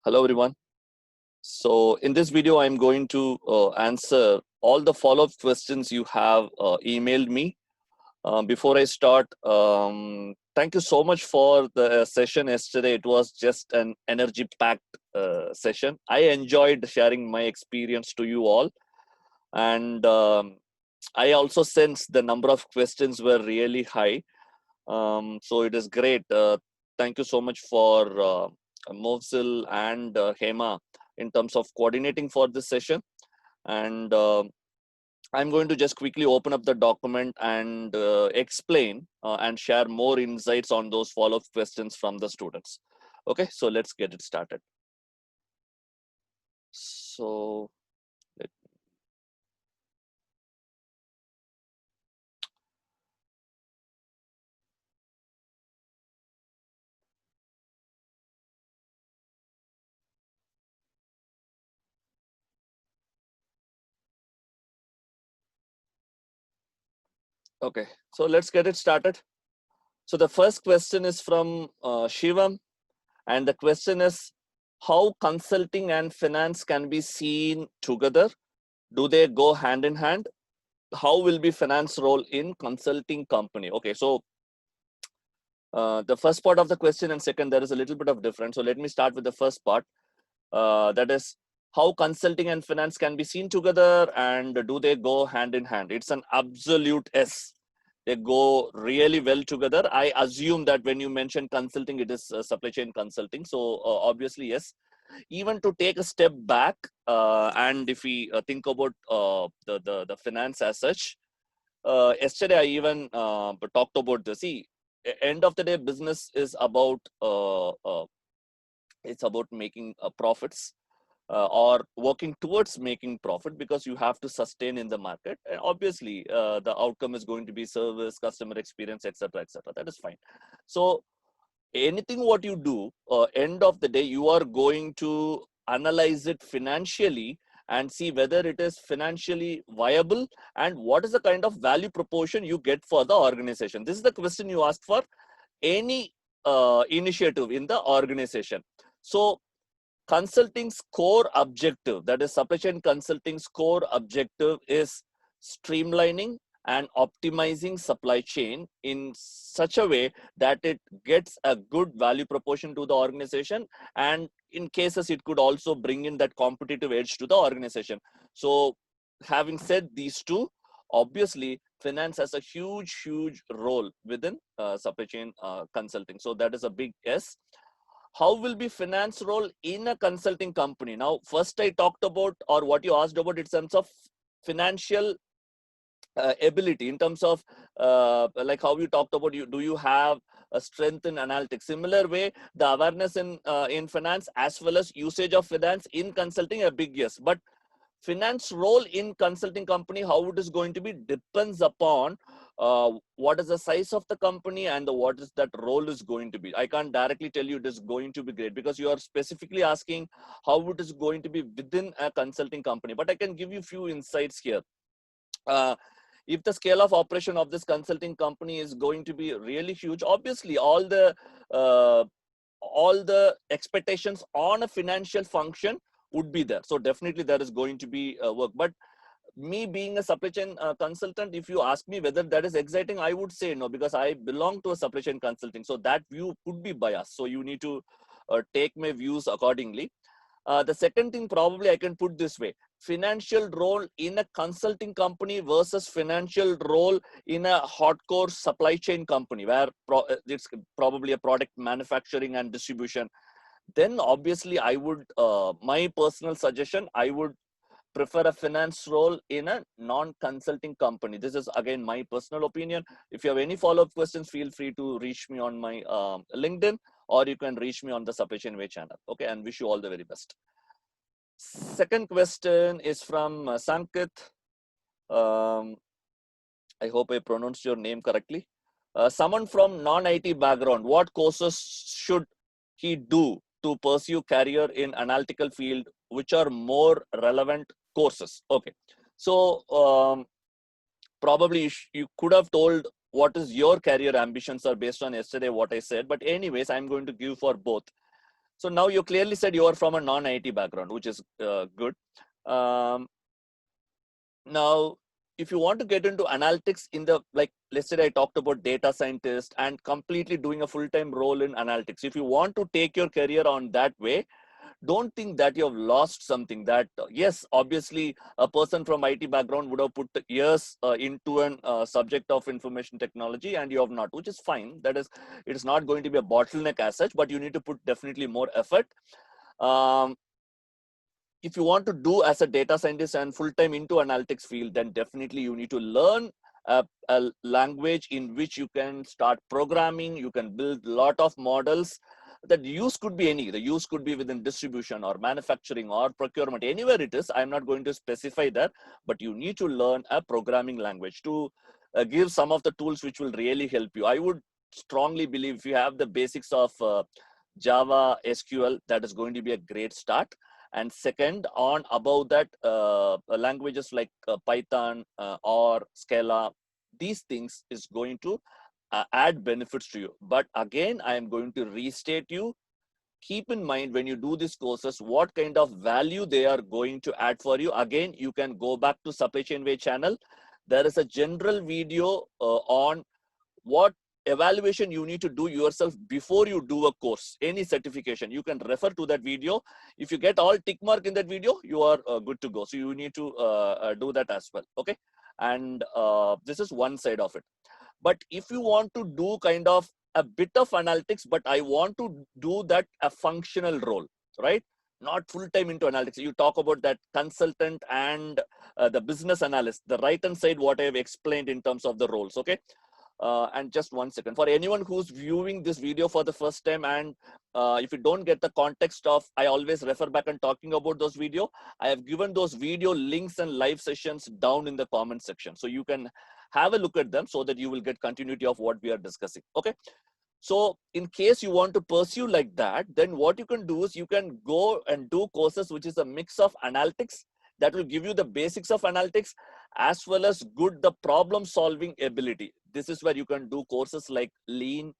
Hello everyone. So in this video, I'm going to answer all the follow-up questions you have emailed me. Before I start, thank you so much for the session yesterday. It was just an energy-packed session. I enjoyed sharing my experience to you all. And I also sense the number of questions were really high. So it is great. Thank you so much for Movsil and Hema in terms of coordinating for this session. And I'm going to just quickly open up the document and explain and share more insights on those follow-up questions from the students. Okay, so let's get it started. So okay, so let's get it started. So the first question is from Shivam, and the question is, how consulting and finance can be seen together? Do they go hand in hand? How will be finance role in consulting company? Okay, so the first part of the question and second, there is a little bit of difference. So let me start with the first part. That is, how consulting and finance can be seen together, and do they go hand in hand? It's an absolute yes. They go really well together. I assume that when you mention consulting, it is supply chain consulting. So obviously, yes. Even to take a step back, and if we think about the finance as such, yesterday I even talked about this. See, end of the day, business is about it's about making profits, or working towards making profit, because you have to sustain in the market. And obviously, the outcome is going to be service, customer experience, etc., etc. That is fine. So anything what you do, end of the day, you are going to analyze it financially and see whether it is financially viable and what is the kind of value proportion you get for the organization. This is the question you asked for any initiative in the organization. So consulting's core objective, that is supply chain consulting's core objective, is streamlining and optimizing supply chain in such a way that it gets a good value proportion to the organization, and in cases it could also bring in that competitive edge to the organization. So having said these two, obviously finance has a huge role within supply chain consulting. So that is a big yes. How will be finance role in a consulting company? Now, first I talked about, or what you asked about, in terms of financial ability, in terms of like how you talked about, you do you have a strength in analytics? Similar way, the awareness in finance as well as usage of finance in consulting, a big yes. But finance role in consulting company, how it is going to be, depends upon what is the size of the company and what is that role is going to be. I can't directly tell you it is going to be great, because you are specifically asking how it is going to be within a consulting company. But I can give you few insights here. If the scale of operation of this consulting company is going to be really huge, obviously uh, all the expectations on a financial function would be there. So definitely there is going to be work. But me being a supply chain consultant, if you ask me whether that is exciting, I would say no, because I belong to a supply chain consulting. So that view could be biased. So you need to take my views accordingly. The second thing, probably I can put this way: financial role in a consulting company versus financial role in a hardcore supply chain company, where it's probably a product manufacturing and distribution. Then obviously I would, my personal suggestion, I would prefer a finance role in a non-consulting company. This is again my personal opinion. If you have any follow-up questions, feel free to reach me on my LinkedIn, or you can reach me on the Supply Chain Way channel. Okay, and wish you all the very best. Second question is from Sankit. I hope I pronounced your name correctly. Someone from non-IT background, what courses should he do to pursue career in analytical field, which are more relevant courses? Okay, so probably you could have told what is your career ambitions are based on yesterday what I said, but anyways, I'm going to give for both. So now you clearly said you are from a non-IT background, which is good. Um, Now, if you want to get into analytics in the, like, let's say I talked about data scientist and completely doing a full-time role in analytics. If you want to take your career on that way, don't think that you have lost something. That yes, obviously a person from IT background would have put years into an subject of information technology, and you have not, which is fine. That is, it is not going to be a bottleneck as such, but you need to put definitely more effort. Um, if you want to do as a data scientist and full-time into analytics field, then definitely you need to learn a language in which you can start programming. You can build a lot of models. That use could be any. The use could be within distribution or manufacturing or procurement, anywhere it is. I'm not going to specify that, but you need to learn a programming language to give some of the tools which will really help you. I would strongly believe if you have the basics of Java, SQL, that is going to be a great start. And second, on above that, languages like Python or Scala, these things is going to add benefits to you. But again, I am going to restate you. Keep in mind when you do these courses, what kind of value they are going to add for you. Again, you can go back to Supply Chain Way channel. There is a general video on what evaluation you need to do yourself before you do a course, any certification. You can refer to that video. If you get all tick mark in that video, you are good to go. So you need to do that as well. Okay. And this is one side of it. But if you want to do kind of a bit of analytics, but I want to do that a functional role, right? Not full time into analytics. You talk about that consultant and the business analyst, the right hand side, what I have explained in terms of the roles. Okay. And just one second, for anyone who's viewing this video for the first time, and if you don't get the context of, I always refer back and talking about those video, I have given those video links and live sessions down in the comment section. So you can have a look at them so that you will get continuity of what we are discussing. Okay. So in case you want to pursue like that, then what you can do is you can go and do courses, which is a mix of analytics that will give you the basics of analytics as well as good the problem solving ability. This is where you can do courses like Lean,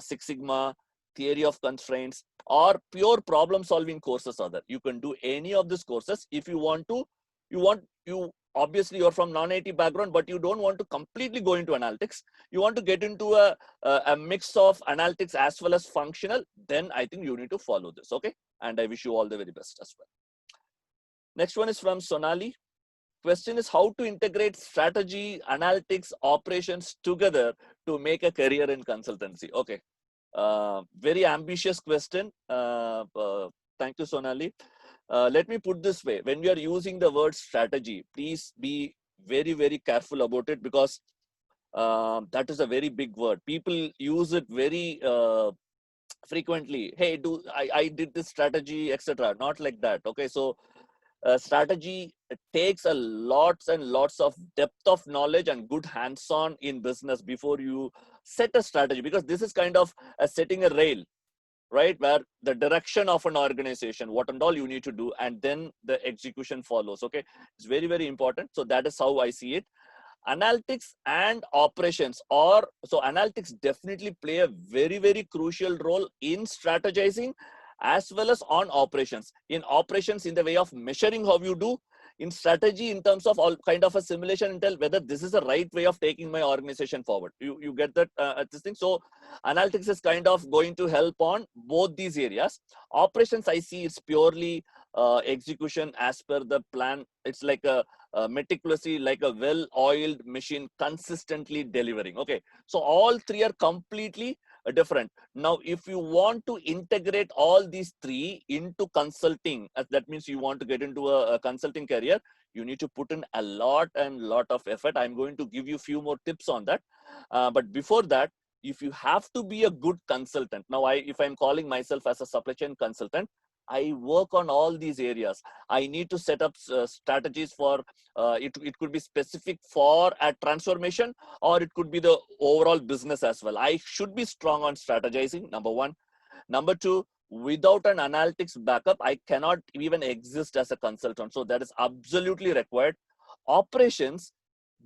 Six Sigma, Theory of Constraints, or pure problem solving courses are there. You can do any of these courses if you want to. You obviously you're from non-IT background, but you don't want to completely go into analytics. You want to get into a mix of analytics as well as functional. Then I think you need to follow this. Okay. And I wish you all the very best as well. Next one is from Sonali. Question is how to integrate strategy, analytics, operations together to make a career in consultancy. Okay. Very ambitious question. Thank you, Sonali. Let me put this way. When we are using the word strategy, please be very, very careful about it, because that is a very big word. People use it very frequently. Hey, I did this strategy, etc. Not like that. Okay. So strategy takes a lots and lots of depth of knowledge and good hands-on in business before you set a strategy, because this is kind of setting a rail, right, where the direction of an organization, what and all you need to do, and then the execution follows. Okay, it's very, very important. So that is how I see it. Analytics and operations, or so analytics definitely play a very, very crucial role in strategizing as well as on operations. In operations, in the way of measuring how you do. In strategy, in terms of all kind of a simulation and tell whether this is the right way of taking my organization forward. You get that this thing. So analytics is kind of going to help on both these areas. Operations, I see it's purely execution as per the plan. It's like a meticulously, like a well-oiled machine consistently delivering. Okay, so all three are completely different. Now, if you want to integrate all these three into consulting, that means you want to get into a consulting career, you need to put in a lot of effort. I'm going to give you a few more tips on that. But before that, if you have to be a good consultant, now if I'm calling myself as a supply chain consultant, I work on all these areas. I need to set up strategies for it could be specific for a transformation, or it could be the overall business as well. I should be strong on strategizing, number one. Number two, without an analytics backup, I cannot even exist as a consultant. So that is absolutely required. Operations,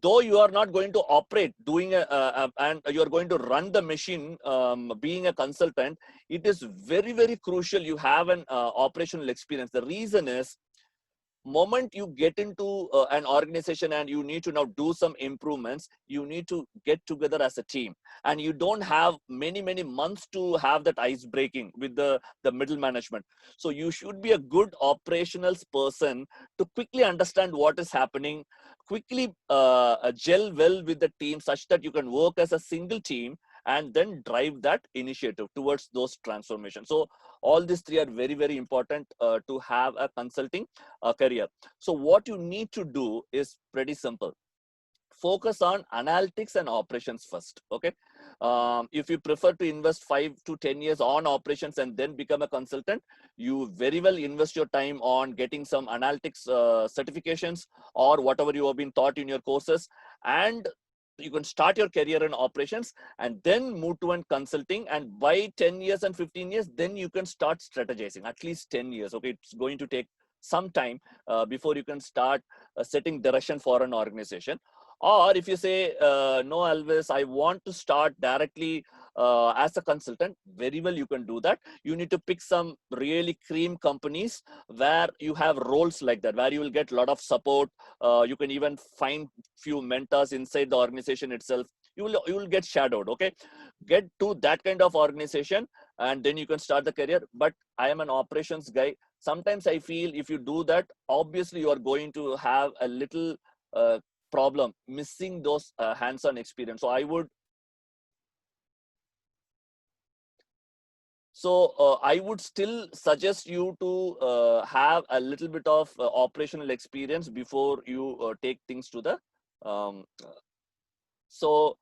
though you are not going to operate and you are going to run the machine, being a consultant, it is very, very crucial you have an operational experience. The reason is, moment you get into an organization and you need to now do some improvements, you need to get together as a team, and you don't have many months to have that ice breaking with the middle management. So you should be a good operational person to quickly understand what is happening, quickly gel well with the team such that you can work as a single team and then drive that initiative towards those transformations. So all these three are very, very important to have a consulting career. So what you need to do is pretty simple. Focus on analytics and operations first. Okay. If you prefer to invest 5 to 10 years on operations and then become a consultant, you very well invest your time on getting some analytics certifications or whatever you have been taught in your courses, and you can start your career in operations and then move to an consulting. And by 10 years and 15 years, then you can start strategizing. At least 10 years. Okay. It's going to take some time before you can start setting direction for an organization. Or if you say, no, Alvis, I want to start directly as a consultant, very well you can do that. You need to pick some really cream companies where you have roles like that, where you will get a lot of support. You can even find few mentors inside the organization itself. You will get shadowed. Okay, get to that kind of organization and then you can start the career. But I am an operations guy. Sometimes I feel if you do that, obviously you are going to have a little problem missing those hands-on experience. So I would still suggest you to have a little bit of operational experience before you take things to the um, so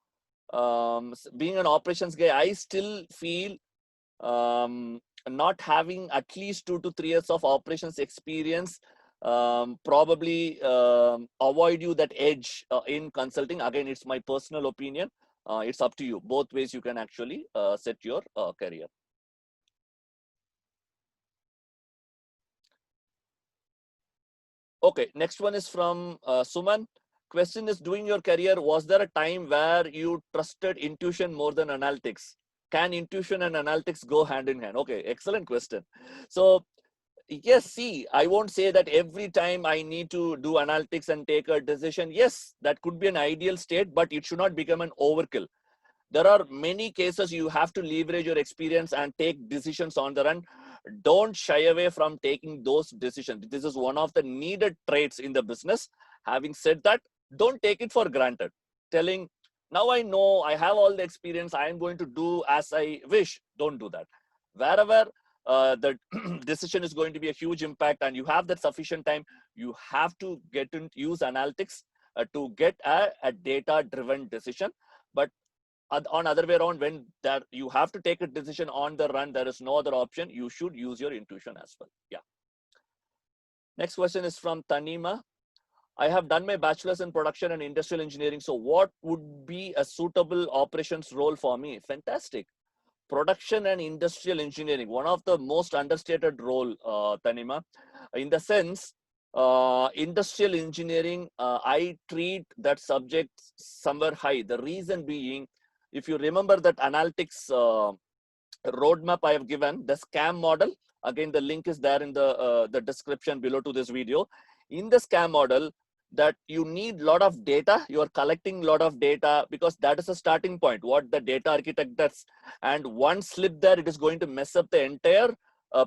being an operations guy, I still feel not having at least 2 to 3 years of operations experience probably avoid you that edge in consulting. Again, it's my personal opinion. It's up to you. Both ways you can actually set your career. Okay, next one is from Suman. Question is, during your career, was there a time where you trusted intuition more than analytics? Can intuition and analytics go hand in hand? Okay, excellent question. So yes, see, I won't say that every time I need to do analytics and take a decision. Yes, that could be an ideal state, but it should not become an overkill. There are many cases you have to leverage your experience and take decisions on the run. Don't shy away from taking those decisions. This is one of the needed traits in the business. Having said that, don't take it for granted. Telling, now I know, I have all the experience, I am going to do as I wish. Don't do that. Wherever the decision is going to be a huge impact and you have that sufficient time, you have to get in, use analytics to get a data driven decision. But on other way around, when that you have to take a decision on the run, there is no other option, you should use your intuition as well. Yeah. Next question is from Tanima. I have done my bachelor's in production and industrial engineering, so what would be a suitable operations role for me? Fantastic. Production and industrial engineering, one of the most understated role, Tanima, in the sense industrial engineering, I treat that subject somewhere high. The reason being, if you remember that analytics roadmap I have given, the SCAM model, again, the link is there in the description below to this video. In the SCAM model, that you need a lot of data, you are collecting a lot of data, because that is a starting point, what the data architect does. And one slip there, it is going to mess up the entire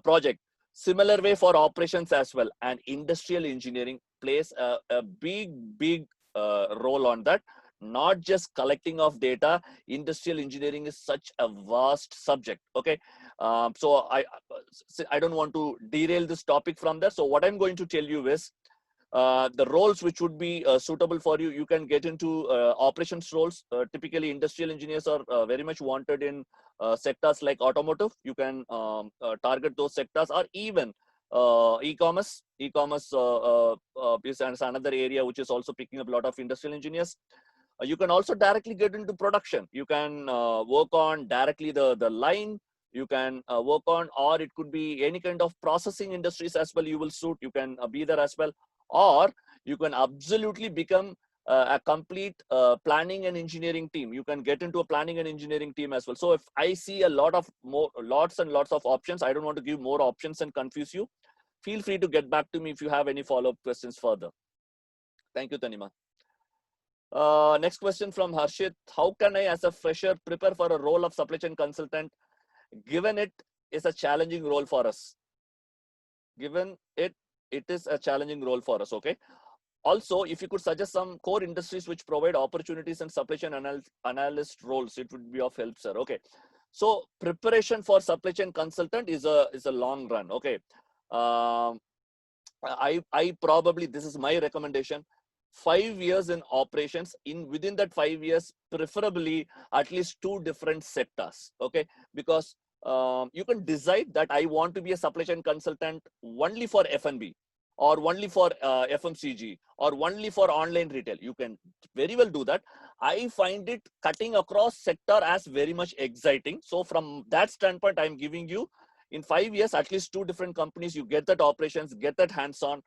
project. Similar way for operations as well. And industrial engineering plays a big role on that. Not just collecting of data. Industrial engineering is such a vast subject. Okay, so I don't want to derail this topic from there. So what I'm going to tell you is the roles which would be suitable for you. You can get into operations roles. Typically, industrial engineers are very much wanted in sectors like automotive. You can target those sectors, or even e-commerce. E-commerce is another area which is also picking up a lot of industrial engineers. You can also directly get into production. You can work on directly the line. You can work on, or it could be any kind of processing industries as well. You will suit. You can be there as well, or you can absolutely become a complete planning and engineering team. You can get into a planning and engineering team as well. So if I see lots and lots of options, I don't want to give more options and confuse you. Feel free to get back to me if you have any follow-up questions further. Thank you, Tanima. Next question from Harshit. How can I, as a fresher, prepare for a role of supply chain consultant, given it is a challenging role for us? Given it is a challenging role for us, okay? Also, if you could suggest some core industries which provide opportunities and supply chain analyst roles, it would be of help, sir. Okay. So preparation for supply chain consultant is a long run. Okay. I probably, this is my recommendation, 5 years in operations. Within that 5 years, preferably at least 2 different sectors. Okay. Because you can decide that I want to be a supply chain consultant only for F&B, or only for FMCG, or only for online retail. You can very well do that. I find it cutting across sector as very much exciting. So from that standpoint, I'm giving you, in 5 years, at least 2 different companies, you get that operations, get that hands-on,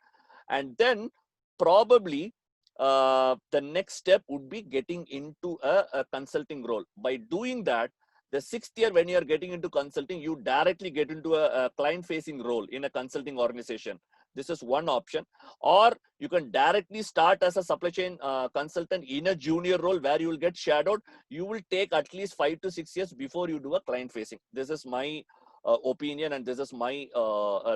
and then probably the next step would be getting into a consulting role. By doing that, the 6th year, when you're getting into consulting, you directly get into a client-facing role in a consulting organization. This is one option. Or you can directly start as a supply chain consultant in a junior role where you will get shadowed. You will take at least 5 to 6 years before you do a client-facing. This is my opinion, and this is my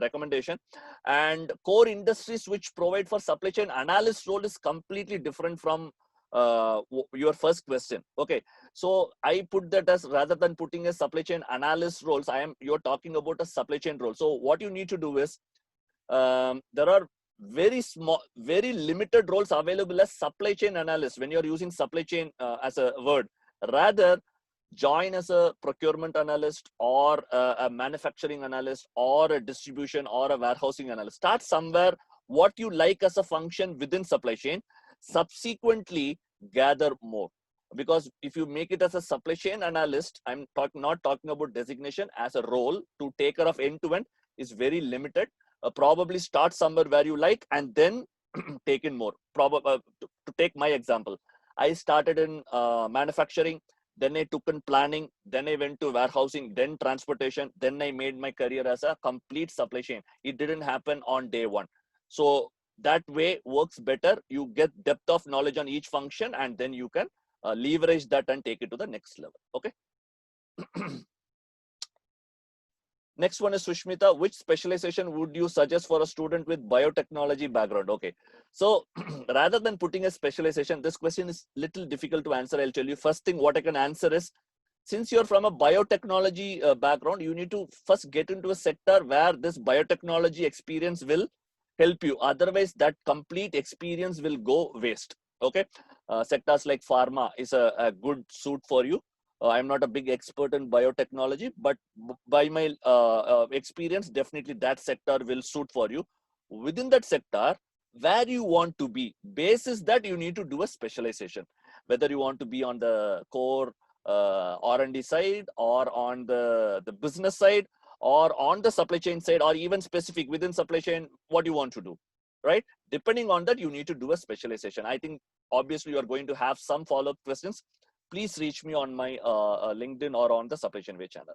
recommendation. And core industries which provide for supply chain analyst role is completely different from your first question. Okay, so I put that as, rather than putting a supply chain analyst roles, you're talking about a supply chain role. So what you need to do is, there are very limited roles available as supply chain analyst when you're using supply chain as a word. Rather, join as a procurement analyst, or a manufacturing analyst, or a distribution, or a warehousing analyst. Start somewhere what you like as a function within supply chain. Subsequently, gather more. Because if you make it as a supply chain analyst, I'm not talking about designation, as a role to take care of end-to-end is very limited. Probably start somewhere where you like, and then take in more. To take my example, I started in manufacturing, then I took in planning, then I went to warehousing, then transportation, then I made my career as a complete supply chain. It didn't happen on day one. So that way works better. You get depth of knowledge on each function, and then you can leverage that and take it to the next level. Okay. Next one is Sushmita. Which specialization would you suggest for a student with biotechnology background? Okay. So rather than putting a specialization, this question is little difficult to answer. I'll tell you. First thing, what I can answer is, since you're from a biotechnology background, you need to first get into a sector where this biotechnology experience will help you. Otherwise, that complete experience will go waste. Okay. Sectors like pharma is a good suit for you. I'm not a big expert in biotechnology, but by my experience, definitely that sector will suit for you. Within that sector, where you want to be, basis that you need to do a specialization. Whether you want to be on the core R&D side, or on the business side, or on the supply chain side, or even specific within supply chain, what you want to do, right? Depending on that, you need to do a specialization. I think obviously you are going to have some follow-up questions. Please reach me on my LinkedIn or on the Supply Chain Way channel.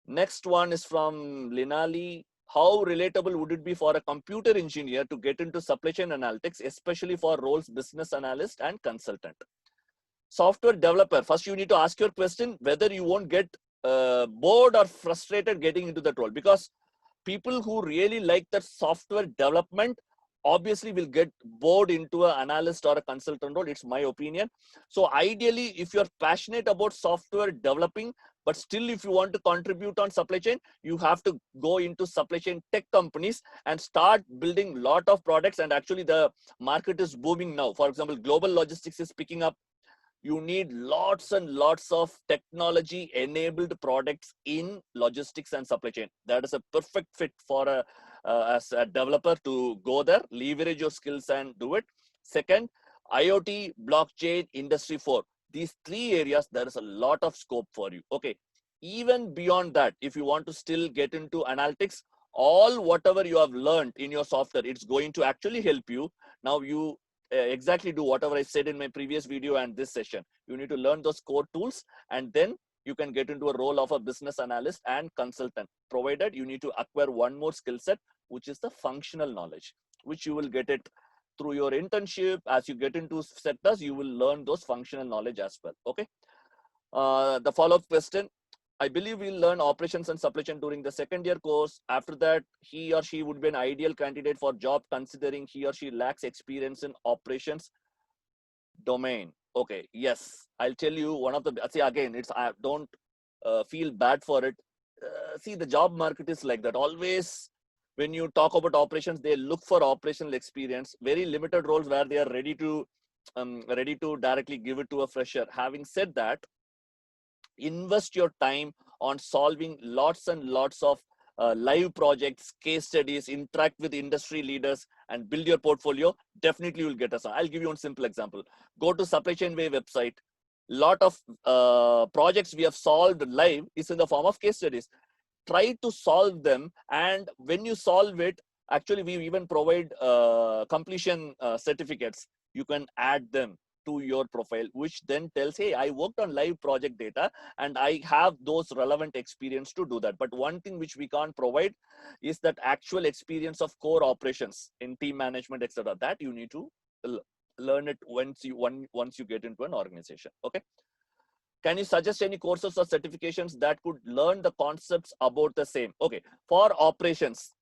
Next one is from Linali. How relatable would it be for a computer engineer to get into supply chain analytics, especially for roles business analyst and consultant? Software developer, first you need to ask your question whether you won't get bored or frustrated getting into that role, because people who really like that software development obviously will get bored into an analyst or a consultant role. It's my opinion. So ideally, if you're passionate about software developing, but still if you want to contribute on supply chain, you have to go into supply chain tech companies and start building a lot of products. And actually the market is booming now. For example, global logistics is picking up. You need lots and lots of technology enabled products in logistics and supply chain. That is a perfect fit for as a developer to go there, leverage your skills and do it. Second, IoT, blockchain, industry 4. These 3 areas, there is a lot of scope for you. Okay. Even beyond that, if you want to still get into analytics, all whatever you have learned in your software, it's going to actually help you. Now you exactly do whatever I said in my previous video and this session. You need to learn those core tools, and then you can get into a role of a business analyst and consultant, provided you need to acquire one more skill set, which is the functional knowledge, which you will get it through your internship. As you get into sectors, you will learn those functional knowledge as well. Okay. The follow-up question: I believe we'll learn operations and supply chain during the second year course. After that, he or she would be an ideal candidate for job, considering he or she lacks experience in operations domain. Okay, yes, I'll tell you one of the, see again, it's, I don't feel bad for it. See, the job market is like that. Always when you talk about operations, they look for operational experience, very limited roles where they are ready to directly give it to a fresher. Having said that, invest your time on solving lots and lots of live projects, case studies, interact with industry leaders, and build your portfolio. Definitely you'll get us. I'll give you one simple example. Go to Supply Chain Way website. Lot of projects we have solved live is in the form of case studies. Try to solve them, and when you solve it, actually we even provide completion certificates. You can add them to your profile, which then tells, hey, I worked on live project data and I have those relevant experience to do that. But one thing which we can't provide is that actual experience of core operations in team management, etc. That you need to learn it once you get into an organization. Okay. Can you suggest any courses or certifications that could learn the concepts about the same? Okay, for operations,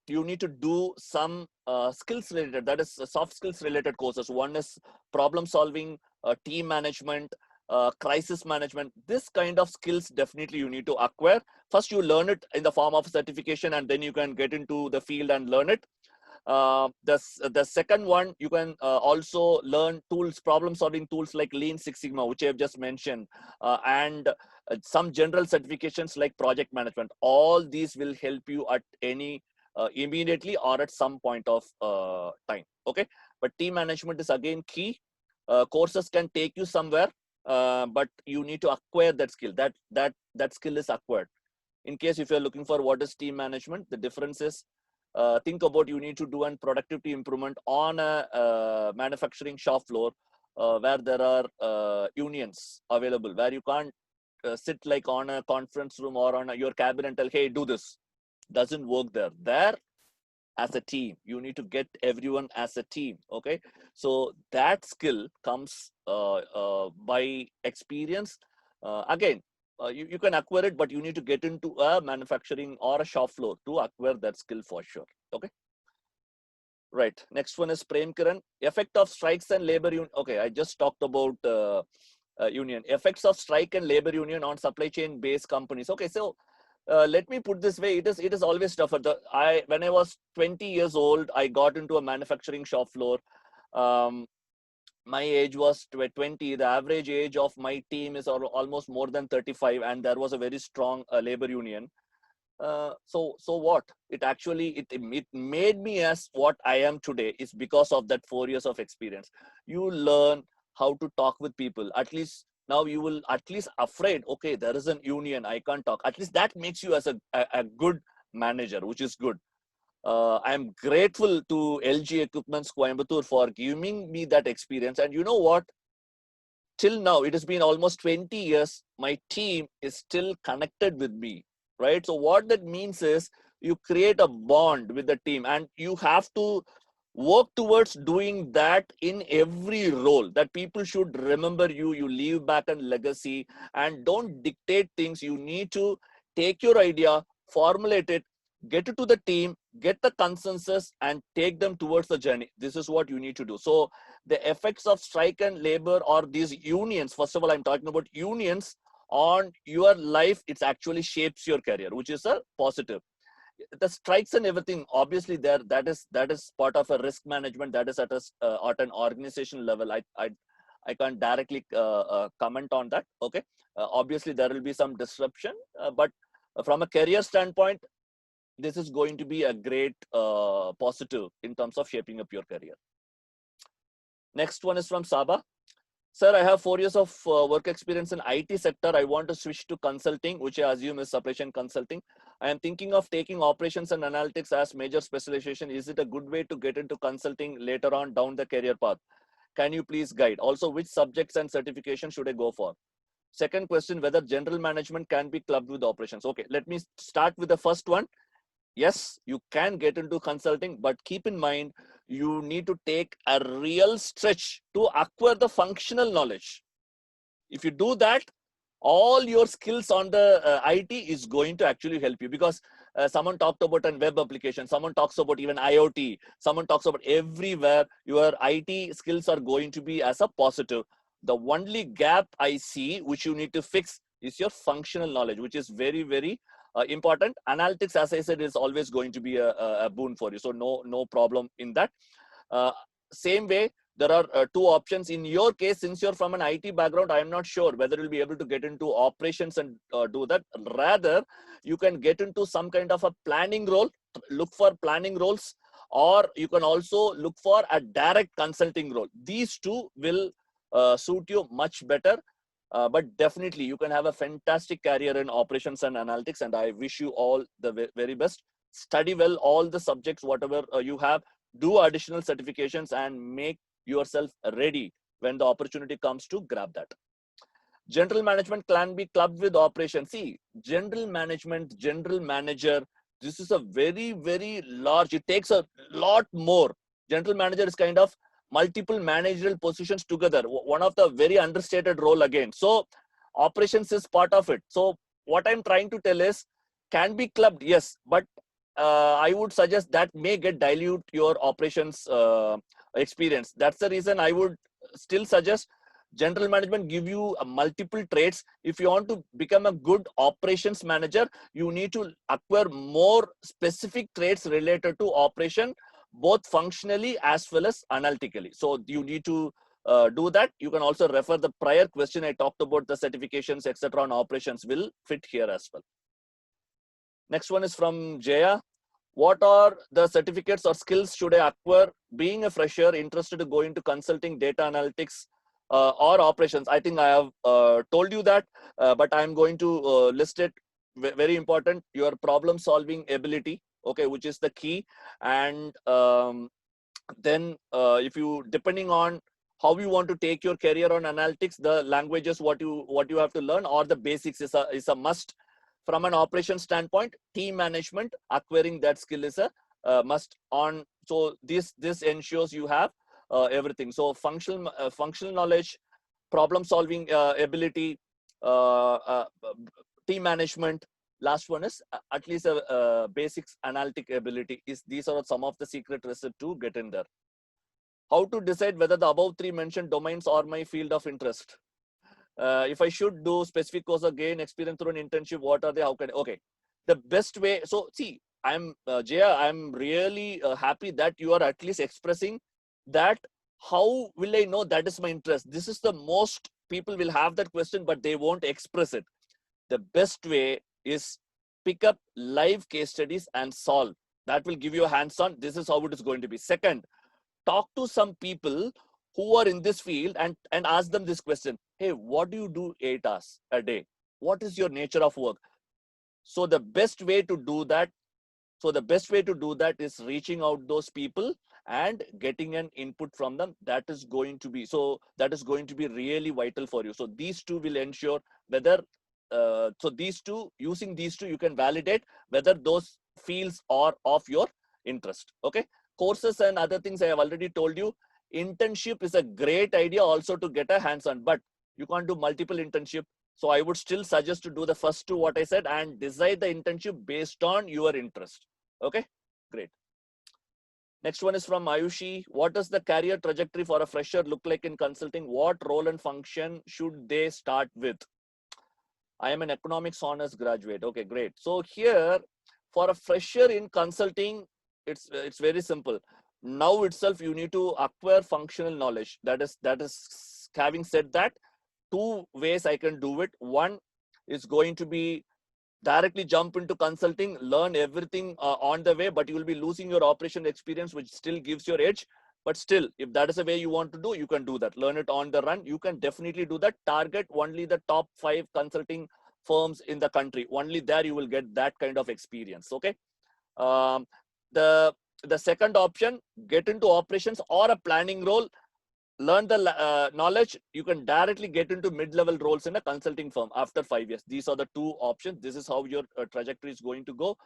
you need to do some skills related, that is soft skills related courses. One is problem solving, team management, crisis management. This kind of skills definitely you need to acquire. First, you learn it in the form of certification, and then you can get into the field and learn it. The second one, you can also learn tools, problem solving tools like Lean Six Sigma, which I have just mentioned, and some general certifications like project management. All these will help you at any immediately or at some point of time. Okay, but team management is again key. Courses can take you somewhere, but you need to acquire that skill. That skill is acquired. In case if you're looking for what is team management, the difference is, think about, you need to do an productivity improvement on a manufacturing shop floor where there are unions available, where you can't sit like on a conference room or on your cabin and tell, hey, do this. Doesn't work there. There, as a team, you need to get everyone as a team. Okay, so that skill comes by experience. Again, you can acquire it, but you need to get into a manufacturing or a shop floor to acquire that skill for sure. Okay, right. Next one is Prem Kiran. Effect of strikes and labor union. Okay, I just talked about union. Effects of strike and labor union on supply chain based companies. Okay, so let me put this way, it is always tougher. When I was 20 years old, I got into a manufacturing shop floor. My age was 20. The average age of my team is almost more than 35, and there was a very strong labor union. So what? It made me as what I am today is because of that 4 years of experience. You learn how to talk with people. At least now you will at least afraid, okay, there is an union, I can't talk. At least that makes you as a good manager, which is good. I'm grateful to LG Equipments Coimbatore for giving me that experience. And you know what? Till now, it has been almost 20 years. My team is still connected with me, right? So what that means is you create a bond with the team, and you have to work towards doing that in every role, that people should remember you. You leave back a legacy, and don't dictate things. You need to take your idea, formulate it, get it to the team, get the consensus, and take them towards the journey. This is what you need to do. So the effects of strike and labor, or these unions, first of all, I'm talking about unions on your life, it actually shapes your career, which is a positive. The strikes and everything, obviously there, that is part of a risk management, that is at an organization level. I can't directly comment on that. Okay, obviously there will be some disruption, but from a career standpoint, this is going to be a great positive in terms of shaping up your career. Next one is from Saba. Sir, I have 4 years of work experience in IT sector. I want to switch to consulting, which I assume is supply chain consulting. I am thinking of taking operations and analytics as major specialization. Is it a good way to get into consulting later on down the career path? Can you please guide? Also, which subjects and certification should I go for? Second question, whether general management can be clubbed with operations. Okay, let me start with the first one. Yes, you can get into consulting, but keep in mind, you need to take a real stretch to acquire the functional knowledge. If you do that, all your skills on the IT is going to actually help you, because someone talked about a web application, someone talks about even IoT, someone talks about everywhere your IT skills are going to be as a positive. The only gap I see which you need to fix is your functional knowledge, which is very, very important. Analytics, as I said, is always going to be a boon for you. So no problem in that. Uh, Same way, there are two options. In your case, since you're from an IT background, I am not sure whether you'll be able to get into operations and do that. Rather, you can get into some kind of a planning role, look for planning roles, or you can also look for a direct consulting role. These two will suit you much better. But definitely, you can have a fantastic career in operations and analytics, and I wish you all the very best. Study well all the subjects, whatever you have, do additional certifications, and make yourself ready when the opportunity comes to grab that. General management can be clubbed with operations. See, general management, general manager, this is a very, very large, it takes a lot more. General manager is kind of multiple managerial positions together, one of the very understated role again. So operations is part of it. So what I'm trying to tell is, can be clubbed, yes, but I would suggest that may get dilute your operations experience. That's the reason I would still suggest general management give you multiple traits. If you want to become a good operations manager, you need to acquire more specific traits related to operation, both functionally as well as analytically. So you need to do that. You can also refer the prior question I talked about, the certifications, etc. on operations will fit here as well. Next one is from Jaya. What are the certificates or skills should I acquire being a fresher interested to go into consulting, data analytics, or operations? I think I have told you that, but I'm going to list it. Very important, your problem solving ability, okay, which is the key. And then if you, depending on how you want to take your career on analytics, the languages what you have to learn, or the basics is a must. From an operation standpoint, team management, acquiring that skill is a must on. So this ensures you have everything. So functional knowledge, problem solving ability, uh, uh, team management. Last one is at least a basics analytic ability. Is these are some of the secret recipe to get in there. How to decide whether the above three mentioned domains are my field of interest? If I should do specific course or gain experience through an internship, what are they? How can, okay, the best way. So see, I'm Jaya, I'm really happy that you are at least expressing that. How will I know that is my interest? This is the most people will have that question, but they won't express it. The best way is pick up live case studies and solve. That will give you a hands-on. This is how it is going to be. Second, talk to some people who are in this field and ask them this question. Hey, what do you do 8 hours a day? What is your nature of work? So the best way to do that, is reaching out those people and getting an input from them. That is going to be, really vital for you. So these two will ensure whether, using these two, you can validate whether those fields are of your interest. Okay. Courses and other things I have already told you. Internship is a great idea also to get a hands-on, but you can't do multiple internship. So I would still suggest to do the first two, what I said, and decide the internship based on your interest. Okay, great. Next one is from Ayushi. What does the career trajectory for a fresher look like in consulting? What role and function should they start with? I am an economics honors graduate. Okay, great. So here, for a fresher in consulting, it's very simple. Now itself, you need to acquire functional knowledge. That is having said that, two ways I can do it. One is going to be directly jump into consulting, learn everything on the way, but you will be losing your operation experience, which still gives your edge. But still, if that is the way you want to do, you can do that. Learn it on the run. You can definitely do that. Target only the top 5 consulting firms in the country. Only there you will get that kind of experience. Okay. Um, the the second option, get into operations or a planning role. Learn the knowledge. You can directly get into mid-level roles in a consulting firm after 5 years. These are the two options. This is how your trajectory is going to go.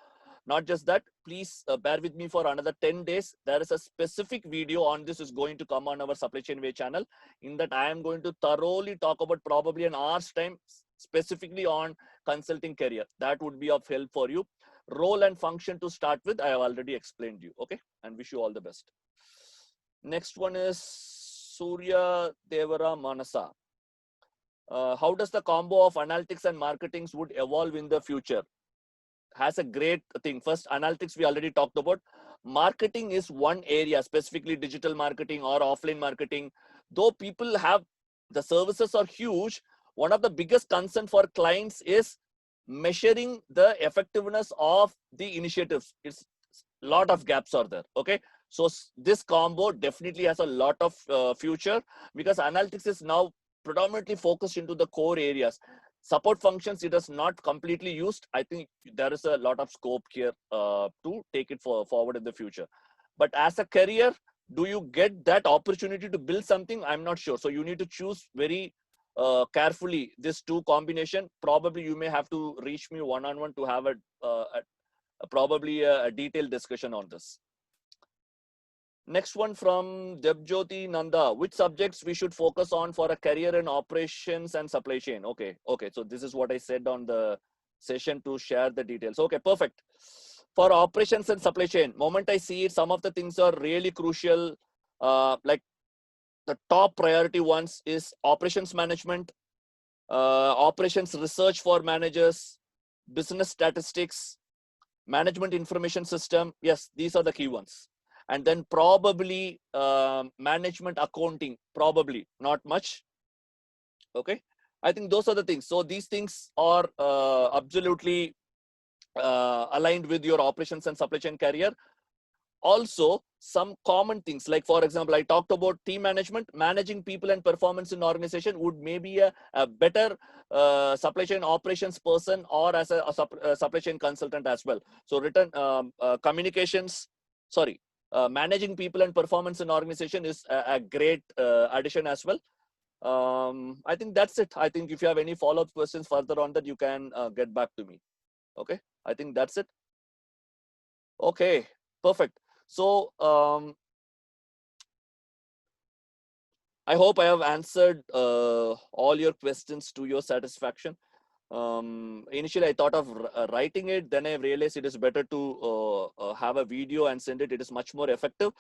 Not just that, please bear with me for another 10 days. There is a specific video on this is going to come on our Supply Chain Way channel. In that, I am going to thoroughly talk about probably an hour's time specifically on consulting career. That would be of help for you. Role and function to start with, I have already explained you. Okay, and wish you all the best. Next one is Surya Devara Manasa. How does the combo of analytics and marketing would evolve in the future? Has a great thing. First, analytics we already talked about. Marketing is one area, specifically digital marketing or offline marketing. Though people have, the services are huge, one of the biggest concern for clients is measuring the effectiveness of the initiatives. It's a lot of gaps are there. Okay, so this combo definitely has a lot of future, because analytics is now predominantly focused into the core areas. Support functions, it is not completely used. I think there is a lot of scope here to take it forward in the future. But as a career, do you get that opportunity to build something? I'm not sure. So you need to choose very carefully this two combination. Probably you may have to reach me one-on-one to have probably a detailed discussion on this. Next one from Debjyoti Nanda. Which subjects we should focus on for a career in operations and supply chain? Okay. So this is what I said on the session to share the details. Okay, perfect. For operations and supply chain, moment I see it, some of the things are really crucial. Like the top priority ones is operations management, operations research for managers, business statistics, management information system. Yes, these are the key ones. And then probably management accounting, probably not much. Okay, I think those are the things. So these things are absolutely aligned with your operations and supply chain career. Also, some common things, like for example, I talked about team management. Managing people and performance in organization would maybe a better supply chain operations person, or as a supply chain consultant as well. So written communications, sorry, managing people and performance in organization is a great addition as well. I think that's it. I think if you have any follow-up questions further on that, you can get back to me. Okay, I think that's it. Okay, perfect. So I hope I have answered all your questions to your satisfaction. Initially, I thought of writing it. Then I realized it is better to have a video and send it. It is much more effective.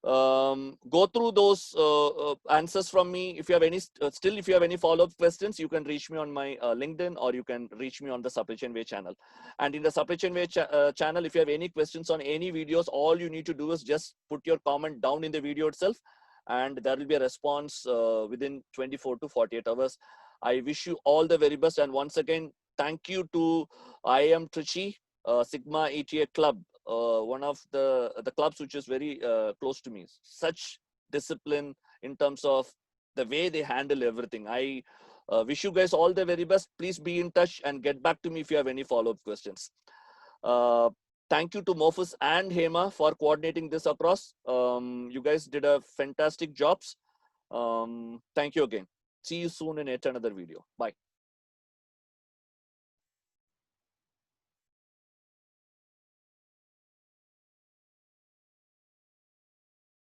Go through those answers from me. If you have any, if you have any follow-up questions, you can reach me on my LinkedIn, or you can reach me on the Supply Chain Way channel. And in the Supply Chain Way channel, if you have any questions on any videos, all you need to do is just put your comment down in the video itself, and there will be a response within 24 to 48 hours. I wish you all the very best. And once again, thank you to IIM Trichy, Sigma ETA Club, one of the clubs which is very close to me. Such discipline in terms of the way they handle everything. I wish you guys all the very best. Please be in touch and get back to me if you have any follow-up questions. Thank you to Mofus and Hema for coordinating this across. You guys did a fantastic jobs. Thank you again. See you soon in yet another video. Bye.